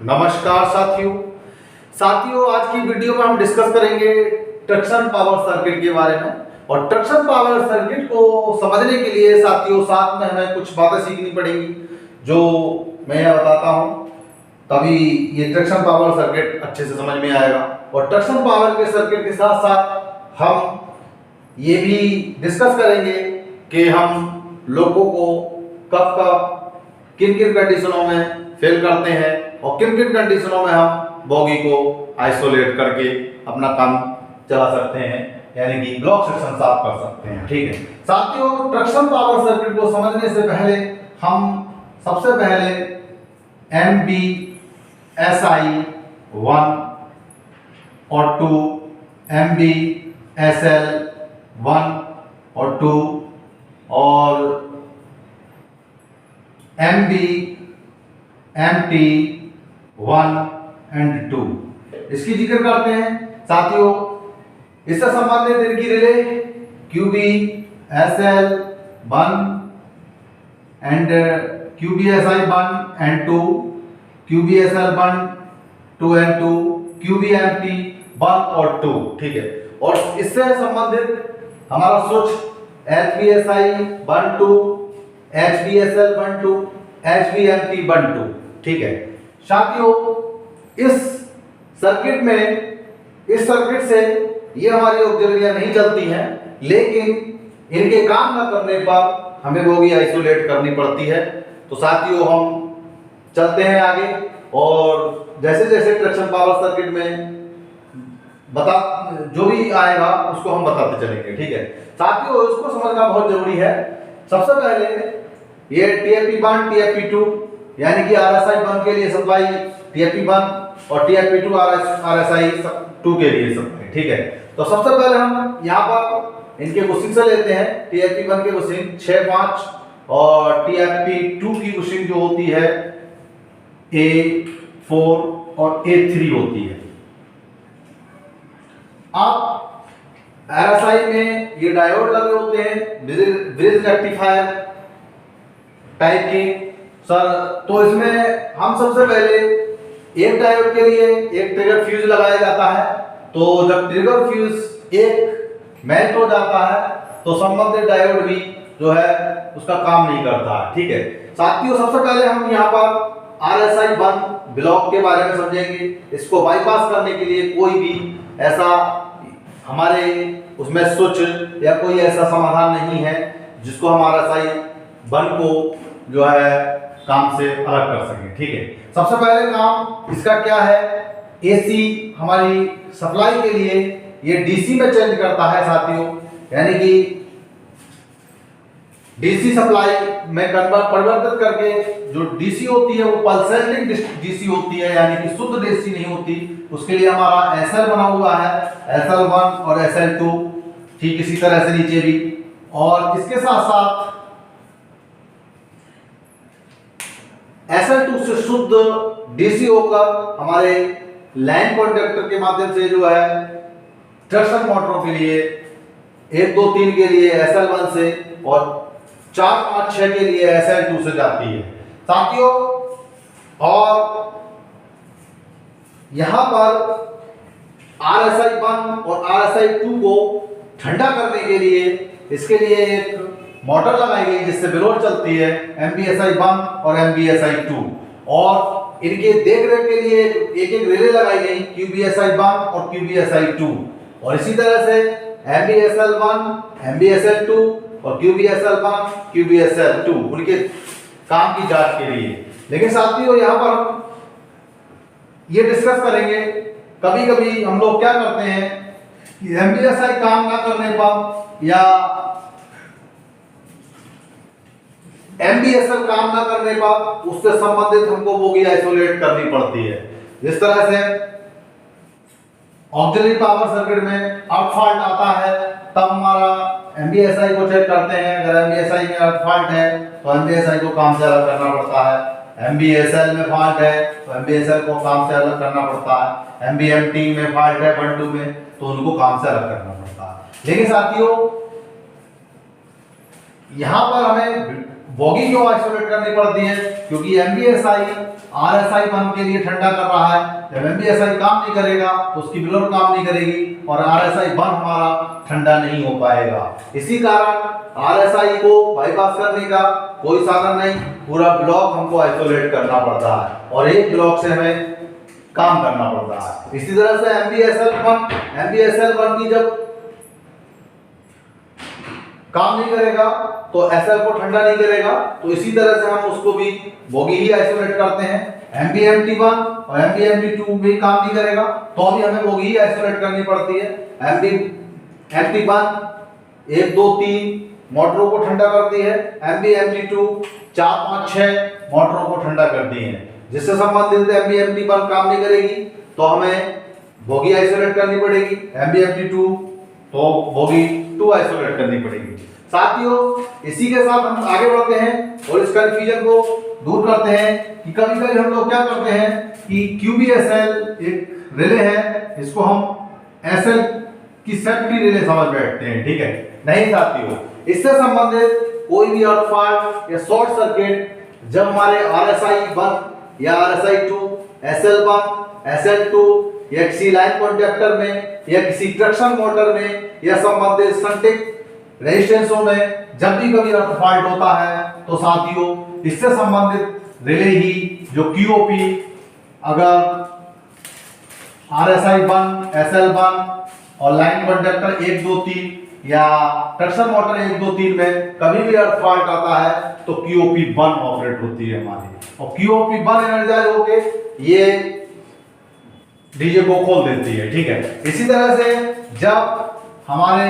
नमस्कार साथियों। आज की वीडियो में हम डिस्कस करेंगे ट्रैक्शन पावर सर्किट के बारे में। और ट्रैक्शन पावर सर्किट को समझने के लिए साथियों साथ में हमें कुछ बातें सीखनी पड़ेंगी जो मैं यह बताता हूं, तभी ये ट्रैक्शन पावर सर्किट अच्छे से समझ में आएगा। और ट्रैक्शन पावर के सर्किट के साथ साथ हम ये भी डिस्कस करेंगे कि हम लोगों को कब कब किन किन कंडीशनों में फेल करते हैं और किन किन कंडीशनों में हम बोगी को आइसोलेट करके अपना काम चला सकते हैं, यानी कि ब्लॉक सेक्शन साफ कर सकते हैं। ठीक है साथियों, ट्रैक्शन पावर सर्किट को समझने से पहले हम सबसे पहले MBSI 1 और 2, MBSL 1 और 2 और MT 1 and 2 इसकी जिक्र करते हैं साथियों। इससे संबंधित इनकी relay QBSL 1 and QBSI 1 and 2, QBSL 1, 2 and 2, QBMT 1 और 2। ठीक है, और इससे संबंधित हमारा स्विच HBSI 1 2, HBSL 1 2, HBMT 1 2। ठीक है साथियों, इस सर्किट से ये हमारी ऑक्सिलरियां नहीं चलती हैं, लेकिन इनके काम न करने पर हमें बोगी आइसोलेट करनी पड़ती है। तो साथियों हम चलते हैं आगे और जैसे जैसे ट्रैक्शन पावर सर्किट में जो भी आएगा उसको हम बताते चलेंगे। ठीक है साथियों, इसको समझना बहुत जरूरी है। सबसे पहले ये TFP1 TFP2 यानी कि RSI 1 के लिए सप्लाई TFP1 और TFP2 RSI 2 के लिए सप्लाई। ठीक है, तो सबसे पहले हम यहाँ पर इनके बुशिंग से लेते हैं। TFP1 के बुशिंग 6 5 और TFP2 की बुशिंग जो होती है A4 और A3 होती है। अब RSI में ये डायोड लगे होते हैं, ब्रिज रेक्टिफायर टाइप के सर। तो इसमें हम सबसे पहले एक डायोड के लिए एक ट्रिगर फ्यूज लगाया जाता है। तो जब ट्रिगर फ्यूज एक मेल्ट हो जाता है तो संबंधित डायोड भी जो है उसका काम नहीं करता है। ठीक है साथियों, सबसे पहले हम यहाँ पर RSI 1 ब्लॉक के बारे में समझेंगे। इसको बाईपास करने के लिए कोई भी ऐसा हमारे उसमें स्विच या कोई ऐसा समाधान नहीं है जिसको हम RSI 1 को जो है काम से अलग कर सकें। ठीक है, सबसे पहले काम इसका क्या है, AC हमारी सप्लाई के लिए ये DC में चेंज करता है साथियों, यानी कि DC सप्लाई में परिवर्तित करके जो DC होती है वो पल्सेटिंग DC होती है, यानी कि शुद्ध DC नहीं होती। उसके लिए हमारा SL बना हुआ है, SL1 और SL2। ठीक इसी तरह से नीचे भी। और इसके साथ साथ SL2 से शुद्ध DC होकर हमारे लाइन कॉन्डक्टर के माध्यम से जो है ट्रैक्शन मोटरों के लिए 1 2 3 के लिए SL1 से और 4 5 6 के लिए SL2 से जाती है साथियों। और यहां पर RSI 1 और RSI 2 को ठंडा करने के लिए इसके लिए एक मोटर लगाई गई जिससे बिलोड चलती है, MBSI 1 और MBSI 2। और इनके देखरेख के लिए एक एक रिले लगाई गई, QBSI 1 और QBSI 2। और इसी तरह से MBSL 1, MBSL 2 और QBSL 1, QBSL 2 उनके काम की जांच के लिए। लेकिन साथियों यहाँ पर हम ये डिस्कस करेंगे, कभी कभी हम लोग क्या करते हैं कि MBSI काम ना करने पर या MBSL काम ना करने पर उससे संबंधित हमको बोगी आइसोलेट करनी पड़ती है। जिस तरह से ऑक्सिलरी पावर सर्किट में अर्थ फॉल्ट आता है तब हमारा MBSI को चेक करते हैं। अगर MBSI में अर्थ फॉल्ट है तो MBSI को काम से अलग करना पड़ता है। MBSL में फॉल्ट है तो MBSL को काम से अलग करना पड़ता है। MBMT में फॉल्ट है 1 2 में तो उनको काम से अलग करना पड़ता है। लेकिन साथियों यहाँ पर हमें बोगी क्यों आइसोलेट करनी पड़ती है? क्योंकि एमबीएसआई आरएसआई 1 के लिए ठंडा कर रहा है। जब एमबीएसआई काम नहीं करेगा तो उसकी बिलोर काम नहीं करेगी और आरएसआई 1 हमारा ठंडा नहीं हो पाएगा। इसी कारण आरएसआई को बाईपास करने का कोई साधन नहीं, पूरा ब्लॉक हमको आइसोलेट करना पड़ता है और एक ब्लॉक से हमें काम करना पड़ता है। इसी तरह से एमबीएसएल 1 की जब काम नहीं करेगा तो एसएल को ठंडा नहीं करेगा, तो इसी तरह से हम उसको भी बोगी ही आइसोलेट करते हैं। एमबीएमटी 1 और एमबीएमटी 2 भी काम नहीं करेगा तो भी हमें बोगी ही आइसोलेट करनी पड़ती है। एमबीएमटी 1 1 2 3 मोटरों को ठंडा करती है, एमबीएमटी 2 4 5 6 मोटरों को ठंडा करती है। जिससे संबंधित एमबीएमटी 1 काम नहीं करेगी तो हमें बोगी आइसोलेट करनी पड़ेगी, एमबीएमटी 2 तो बोगी 2 आइसोलेट करनी पड़ेगी। साथियों, इसी के साथ हम आगे बढ़ते हैं और इस कंफ्यूजन को दूर करते हैं कि कभी कभी हम लोग क्या करते हैं कि QBSL एक रिले है, इसको हम एसएल की सेफ्टी रिले समझ बैठते हैं, ठीक है? नहीं साथियों, इससे संबंधित कोई भी अर्थ फॉल्ट या शॉर्ट सर्किट जब हमारे RSI 1 या RSI 2, SL1, SL2 या किसी लाइन कॉन्टैक्टर में या किसी ट्रैक्शन मोटर में या संबंधित शंटिंग रेजिस्टेंसों में जब भी कभी अर्थ फॉल्ट होता है तो साथियों इससे संबंधित रिले ही जो QOP अगर RSI 1, SL1 और लाइन कॉन्टैक्टर 1 2 3 या ट्रैक्शन मोटर 1 2 3 में कभी भी अर्थ फॉल्ट आता है तो QOP 1 ऑपरेट होती है हमारी, और QOP 1 एनर्जाइज होके ये डीजे को खोल देती है, ठीक है? इसी तरह से जब हमारे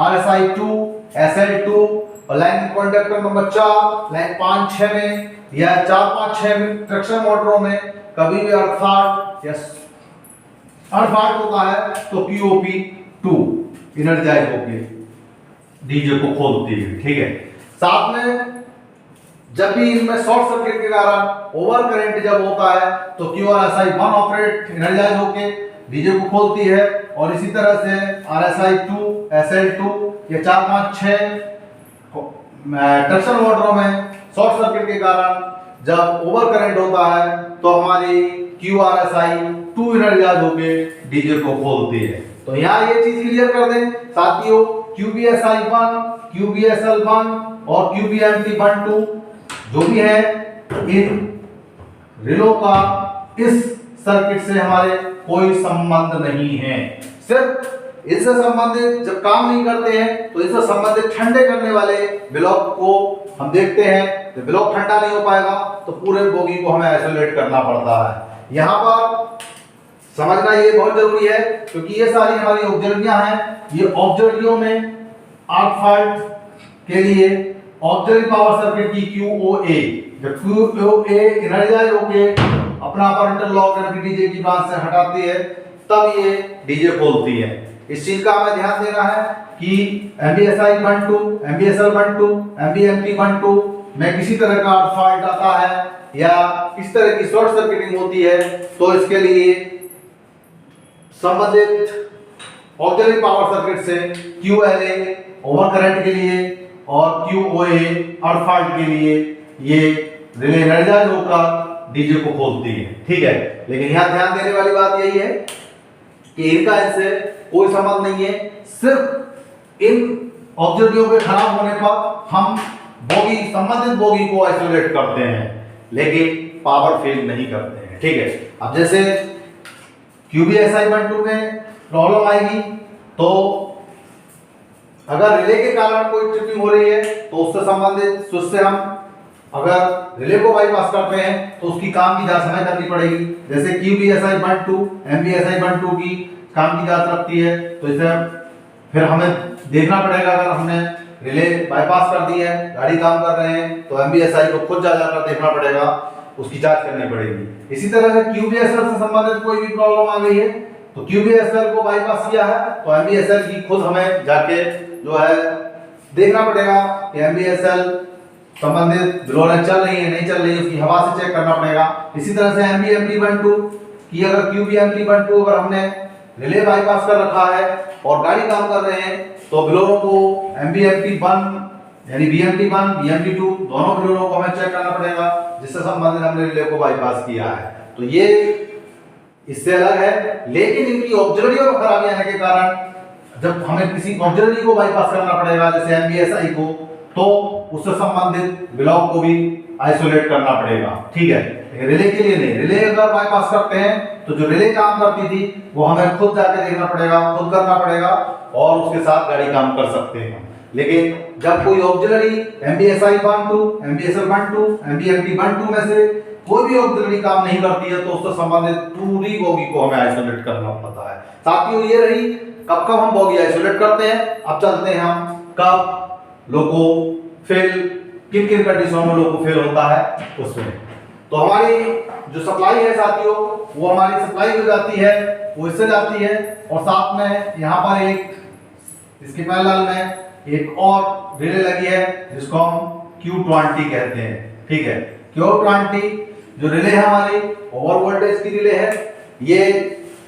RSI 2, SL2 और लाइन कॉन्टैक्टर नंबर 4 लाइन 5 6 में या 4 5 6 में ट्रैक्शन मोटरों में कभी भी अर्थ फॉल्ट होता है तो QOP 2 एनर्जाइज होके डीजे को खोलती है, ठीक है? साथ में जब भी इनमें शॉर्ट सर्किट के कारण ओवर करंट जब होता है तो QRSI 1 ऑपरेट एनर्जाइज होके डीजे को खोलती है, और इसी तरह से RSI 2, SL2 या 4 5 6 ट्रैक्शन मोटरों में शॉर्ट सर्किट के कारण जब ओवर करंट होता है तो हमारी QRSI 2 एनर्जाइज होके डीजे को खोलती है। तो यहाँ ये चीज क्लियर कर दें साथियों, QBSI 1, QBSL 1 और QBMT 1 2 जो भी है इन रिलो का इस सर्किट से हमारे कोई संबंध नहीं है। सिर्फ इससे संबंधित जब काम नहीं करते हैं तो इससे संबंधित ठंडे करने वाले ब्लॉक को हम देखते हैं, तो ब्लॉक ठंडा नहीं हो पाएगा तो पूरे बोगी को हमें आइसोलेट करना पड़ता है। यहाँ पर समझना ये बहुत जरूरी है क्योंकि ये सारी हमारी ऑब्जर्वियां हैं। ये ऑब्जर्वियों में आर्क फॉल्ट के लिए ऑक्सिलरी पावर सर्किट की QOA, जब QOA एनर्जाइज होके अपना अपरेंटल लॉक डीजे की ब्रांच से हटाती है तब ये डीजे खोलती है। इस चीज का हमें ध्यान देना है कि MBSI 1 2, MBSL 1 2, MBMT 1 2 में किसी तरह का फॉल्ट आता है या इस तरह की शॉर्ट सर्किटिंग होती है तो इसके लिए संबंधित ऑक्सिलरी पावर सर्किट से QLA ओवर करंट के लिए और QOA अर्थ फॉल्ट के लिए ये रिले एनर्जाइज होकर डीजे को खोलती है, ठीक है? लेकिन यहाँ ध्यान देने वाली बात यही है कि इनका इनसे कोई संबंध नहीं है। सिर्फ इन ऑब्जेक्टिव के खराब होने पर हम संबंधित बोगी को आइसोलेट करते हैं लेकिन पावर फेल नहीं करते हैं, ठीक है? अब जैसे QBSI 1 2 में प्रॉब्लम आएगी तो अगर रिले के कारण कोई ट्रिपिंग हो रही है तो उससे संबंधित स्विच से हम अगर रिले को बाईपास करते हैं तो उसकी काम की जांच हमें करनी पड़ेगी। जैसे QBSI 1 2 MBSI 1 2 की काम की जांच रखती है तो इसे फिर हमें देखना पड़ेगा। अगर हमने रिले बाईपास कर दी है, गाड़ी काम कर रहे हैं तो MBSI को खुद जाकर देखना पड़ेगा, उसकी जांच करनी पड़ेगी। इसी तरह से QBSL से संबंधित कोई भी प्रॉब्लम आ गई है तो QBSL को बाईपास किया है तो MBSL की खुद हमें जाके जो है देखना पड़ेगा कि MBSL संबंधित ब्लोअर चल रही है नहीं चल रही है, उसकी हवा से चेक करना पड़ेगा। इसी तरह से MBMT 1 2 की अगर QBMT 1 2 अगर हमने रिले बाईपास कर रखा है और गाड़ी काम कर रहे हैं तो ब्लोअरों को MBMT 1 यानी BMP1 BMP2 दोनों फेल्योरों को हमें चेक करना पड़ेगा जिससे संबंधित हमने रिले को बाईपास किया है। तो ये इससे अलग है, लेकिन इनकी ऑक्सिलरी में खराबी आने के कारण जब हमें किसी ऑक्सिलरी को बाईपास करना पड़ेगा जैसे MBSI को, तो उससे संबंधित ब्लॉक को भी आइसोलेट करना पड़ेगा। ठीक है, रिले के लिए नहीं। रिले अगर बाईपास करते हैं तो जो रिले काम करती थी वो हमें खुद जाके देखना पड़ेगा, खुद करना पड़ेगा और उसके साथ गाड़ी काम कर सकते हैं। लेकिन जब कोई ऑक्सिलरी MBSI-1-2, MBSL-1-2, MBMP-1-2 में से कोई भी ऑक्सिलरी काम नहीं करती है तो उससे संबंधित पूरी बोगी को हमें आइसोलेट करना पड़ता है। साथियों, ये रही कब कब हम बोगी आइसोलेट करते हैं। अब चलते हैं हम कब लोको फेल, किन किन कंडीशनों में लोको फेल होता है उसमें। तो हमारी जो सप्लाई है साथियों, वो हमारी सप्लाई हो जाती है, वो इससे जाती है और साथ में यहाँ पर एक इसके पैरेलल में एक और रिले लगी है जिसको हम Q20 कहते हैं। ठीक है, Q20 जो रिले है हमारी ओवर वोल्टेज की रिले है। ये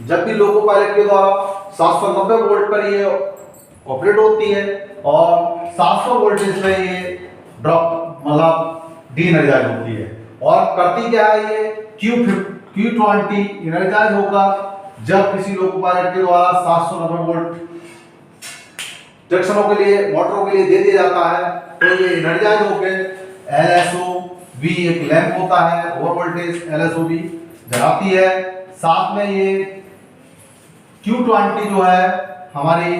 जब भी लोको पायलट के द्वारा 790 वोल्ट पर ये ऑपरेट होती है और 700 वोल्टेज पे ये ड्रॉप मतलब डीएनर्जाइज होती है। और करती क्या है ये Q20 एनर्जाइज होगा जब किसी लोको पायलट के द्वारा 790 वोल्ट जंक्शनों के लिए, मोटरों के लिए दे दिया जाता है, तो ये एनर्जाइज होकर LSOB एक लैंप होता है ओवर वोल्टेज LSOB जलाती है। साथ में ये Q20 जो है हमारी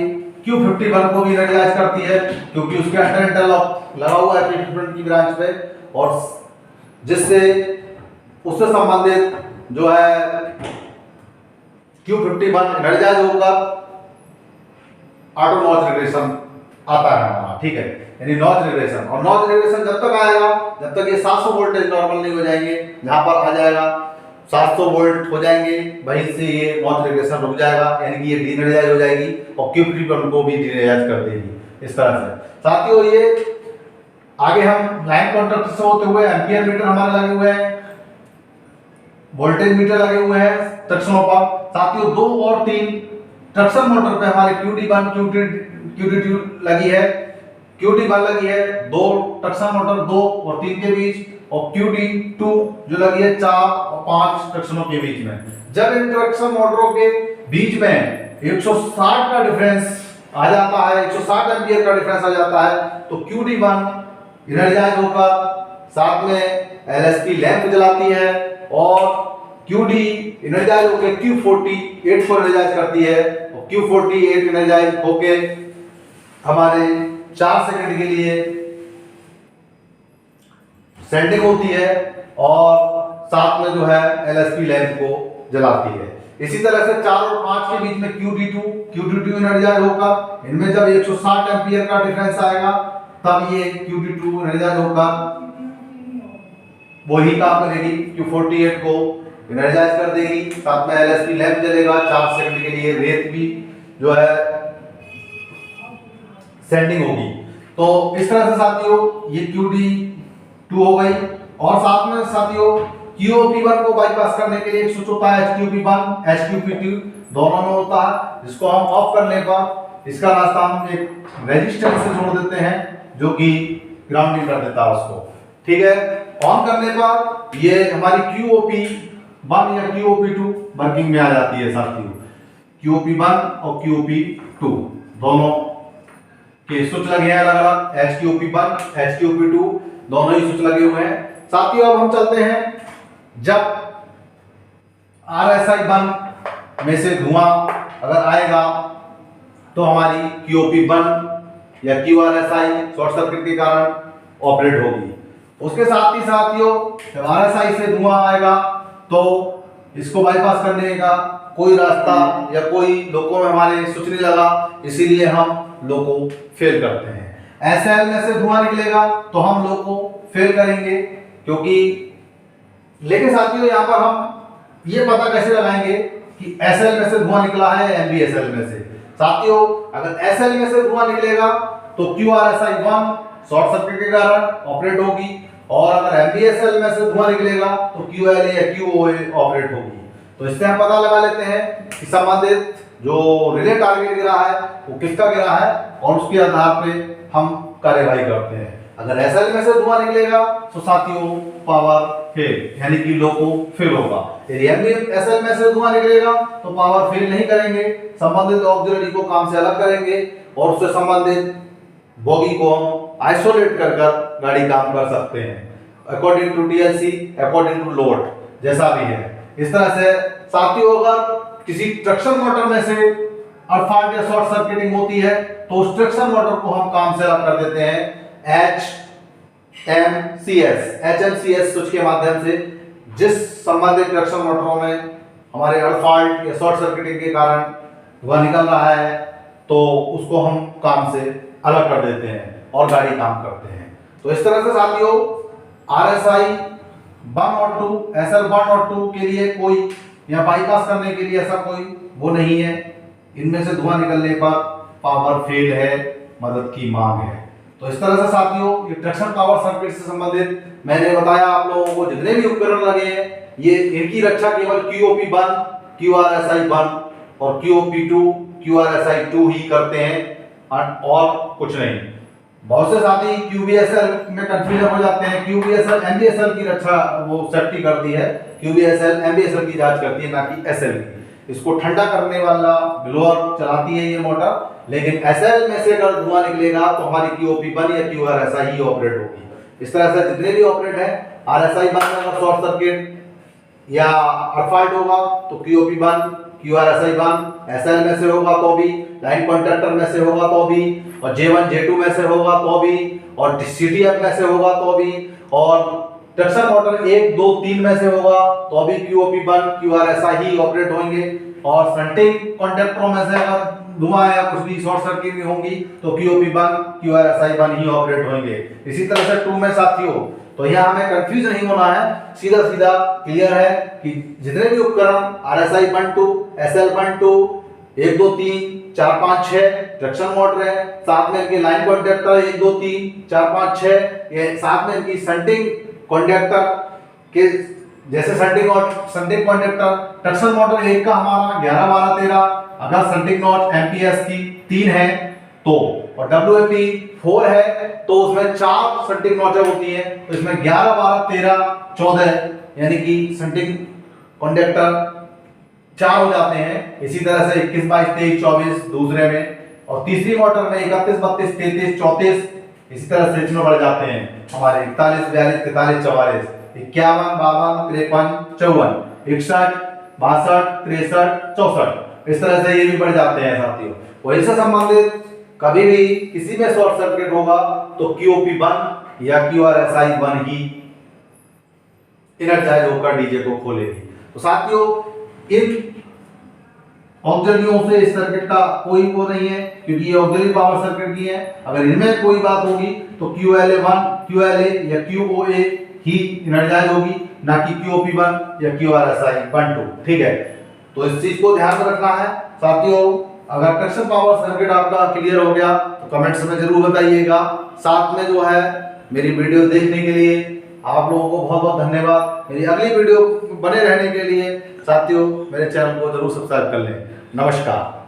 Q51 को भी एनर्जाइज करती है क्योंकि उसके अंडर इंटरलॉक लगा हुआ है Q51 की ब्रांच पे, और जिससे उससे संबंधित जो है Q51 एनर्जाइज होकर ऑटो नॉच रिग्रेशन आता है हमारा। ठीक है, यानी नॉच रिग्रेशन, और नॉच रिग्रेशन जब तक आएगा जब तक ये 700 वोल्टेज नॉर्मल नहीं हो जाएंगे, जहां पर आ जाएगा 700 वोल्ट हो जाएंगे वहीं से ये नॉच रिग्रेशन रुक जाएगा, यानी कि ये डीएनर्जाइज हो जाएगी और Q51 को भी डीएनर्जाइज कर देगी। इस तरह से साथियों, ये आगे हम लाइन कॉन्ट्रैक्ट से होते हुए एम्पियर मीटर हमारे लगे हुए हैं, वोल्टेज मीटर लगे हुए हैं ट्रक्शनों पर। साथियों, 2 और 3 ट्रक्शन मोटर पे हमारे QD1 QD2 लगी है, QD1 लगी है 2 ट्रक्शन मोटर 2 और 3 के बीच, और QD2 जो लगी है 4 और 5 ट्रक्शनों के बीच में। जब इन ट्रक्शन मोटरों के बीच में 160 का डिफरेंस आ जाता है, 160 एम्पियर का डिफरेंस आ जाता है, तो QD1 एनर्जाइज होकर साथ में LSP लैंप जलाती है और QD एनर्जाइज होकर Q48 को एनर्जाइज करती है और Q48 एनर्जाइज होकर हमारे 4 सेकंड के लिए सेंडिंग होती है और साथ में जो है LSP लैंप को जलाती है। इसी तरह से 4 और 5 के बीच में QD2 एनर्जाइज होकर इनमें जब 160 एम्पियर का डिफरेंस आएगा तब ये QD2 एनर्जाइज होकर वही काम करेगी, Q48 को एनर्जाइज कर देगी, साथ में LSP लैंप जलेगा 4 सेकंड के लिए, रेत भी जो है सेंडिंग होगी। तो इस तरह से साथियों ये QD2 हो गई, और साथ में साथियों QOP1 को बाईपास करने के लिए एक स्विच होता है HQP1 HQP2 दोनों में होता है, जिसको हम ऑफ करने पर इसका रास्ता हम एक रेजिस्टेंस से जोड़ देते हैं जो कि ग्राउंडिंग कर देता है उसको। ठीक है, ऑन करने पर ये हमारी QOP1 या QOP2 वर्किंग में आ जाती है साथियों। QOP1 और QOP2 दोनों के स्विच लगे हैं अलग अलग, HQP1 HQP2 दोनों ही स्विच लगे हुए हैं। साथियों, अब हम चलते हैं जब RSI1 में से धुआं अगर आएगा तो हमारी QOP1 या QRSI शॉर्ट सर्किट के कारण ऑपरेट होगी। उसके साथ ही साथियों जब RSI से धुआं आएगा तो इसको बाईपास करने का कोई रास्ता या कोई लोको में हमारे स्विच नहीं लगा, इसीलिए हम लोको फेल करते हैं। SL में से धुआं निकलेगा तो हम लोको फेल करेंगे, क्योंकि लेकिन साथियों यहाँ पर हम ये पता कैसे लगाएंगे कि SL में से धुआं निकला है MBSL में से। साथियों, अगर SL में से धुआं निकलेगा तो QRSI1 शॉर्ट सर्किट के कारण ऑपरेट होगी, और अगर MBSL में से धुआं निकलेगा तो QLA या QOA ऑपरेट होगी। तो इससे हम पता लगा लेते हैं कि संबंधित जो रिले टारगेट गिरा है वो किसका गिरा है, और उसके आधार पे हम कार्यवाही करते हैं। अगर एसएल में से धुआं निकलेगा तो साथियों पावर फेल, यानी कि लोको फेल होगा। यदि एसएल में से धुआं निकलेगा तो पावर फेल नहीं करेंगे, संबंधित ऑक्सिलरी को काम से अलग करेंगे और उससे संबंधित बोगी को हम आइसोलेट कर गाड़ी काम कर सकते हैं according to DLC, according to load, जैसा भी है। इस तरह से साथियों अगर किसी ट्रैक्शन मोटर में से अर्थफॉल्ट या शॉर्ट सर्किटिंग होती है तो उस ट्रैक्शन मोटर को हम काम से अलग कर देते हैं HMCS स्विच के माध्यम से। जिस संबंधित ट्रैक्शन मोटरों में हमारे अर्थफॉल्ट या शॉर्ट सर्किटिंग के कारण धुआं निकल रहा है तो उसको हम काम से अलग कर देते हैं और गाड़ी काम करते हैं। तो इस तरह से साथियों RSI 1 और 2, SL 1 और 2 के लिए कोई या बाईपास करने के लिए ऐसा कोई वो नहीं है। इनमें से धुआं निकलने पर पावर फेल है, मदद की मांग है। तो इस तरह से साथियों ये ट्रैक्शन पावर सर्किट से संबंधित मैंने बताया आप लोगों को जितने भी उपकरण लगे हैं ये इनकी रक्षा केवल QOP1, QRSI1 और QOP2, QRSI2 ही करते हैं और कुछ नहीं। बहुत से साथी QBSL में कंफ्यूजन हो जाते हैं। QBSL MBSL की रक्षा वो सेफ्टी करती है, QBSL MBSL की जांच करती है, ना कि SL की। इसको ठंडा करने वाला ब्लोअर चलाती है ये मोटर, लेकिन SL में से अगर धुआं निकलेगा तो हमारी QOP1 या QRSI ही ऑपरेट होगी। इस तरह से जितने भी ऑपरेट है RSI1 में अगर शॉर्ट सर्किट या अर्थफॉल्ट होगा तो QOP1, QRSI1, SL में से होगा तो भी, लाइन कॉन्टैक्टर में से होगा तो भी, और J1 J2 में से होगा तो भी, और CTM में से होगा तो भी, और ट्रैक्शन मोटर 1, 2, 3 में से होगा तो भी QOP1, QRSI ही ऑपरेट होंगे। और शंटिंग कॉन्टैक्टरों में से अगर धुआं या कुछ भी शॉर्ट सर्किट होंगी तो QOP1, QRSI1 ही ऑपरेट होंगे। इसी तरह से 2 में साथियों, तो यहाँ हमें कंफ्यूज नहीं होना है, सीधा सीधा क्लियर है कि जितने भी उपकरण RSI12, SL12, 1, 2, 3, 4, 5, 6 ट्रैक्शन मोटर है, साथ में इनके लाइन कॉन्टैक्टर 1, 2, 3, 4, 5, 6, ये साथ में इनकी शंटिंग कॉन्टैक्टर के जैसे शंटिंग कॉन्टैक्टर ट्रैक्शन मोटर 1 का हमारा 11, 12, 13, अगर शंटिंग नॉट MPS की 3 है तो, और WAP 4 है तो उसमें 4 शंटिंग नॉचें होती हैं, तो इसमें 11, 12, 13, 14 यानी कि शंटिंग कॉन्टैक्टर 4 हो जाते हैं। इसी तरह से 21, 22, 23, 24 दूसरे में, और तीसरी मोटर में 31, 32, 33, 34 इसी तरह से इसमें बढ़ जाते हैं हमारे 41, 42, 43, 44, 51, 52, 53, 54, 61, 62, 63, 64 इस तरह से ये भी बढ़ जाते हैं साथियों। और इससे संबंधित कभी भी किसी में शॉर्ट सर्किट होगा तो QOP1 या QRSI1 ही इनर्जाइज होकर डीजे को खोलेगी। तो साथियों इन ऑक्सिलरियों से इस सर्किट का कोई वो नहीं है, क्योंकि ये ऑक्सिलरी पावर सर्किट की है। अगर इनमें कोई बात होगी तो QLA1, QLA या QOA ही इनर्जाइज होगी, ना कि QOP1 या QRSI12। ठीक है, तो इस चीज को ध्यान में रखना है साथियों। अगर ट्रैक्शन पावर सर्किट आपका क्लियर हो गया तो कमेंट्स में जरूर बताइएगा। साथ में जो है मेरी वीडियो देखने के लिए आप लोगों को बहुत बहुत धन्यवाद। मेरी अगली वीडियो बने रहने के लिए साथियों मेरे चैनल को जरूर सब्सक्राइब कर लें। नमस्कार।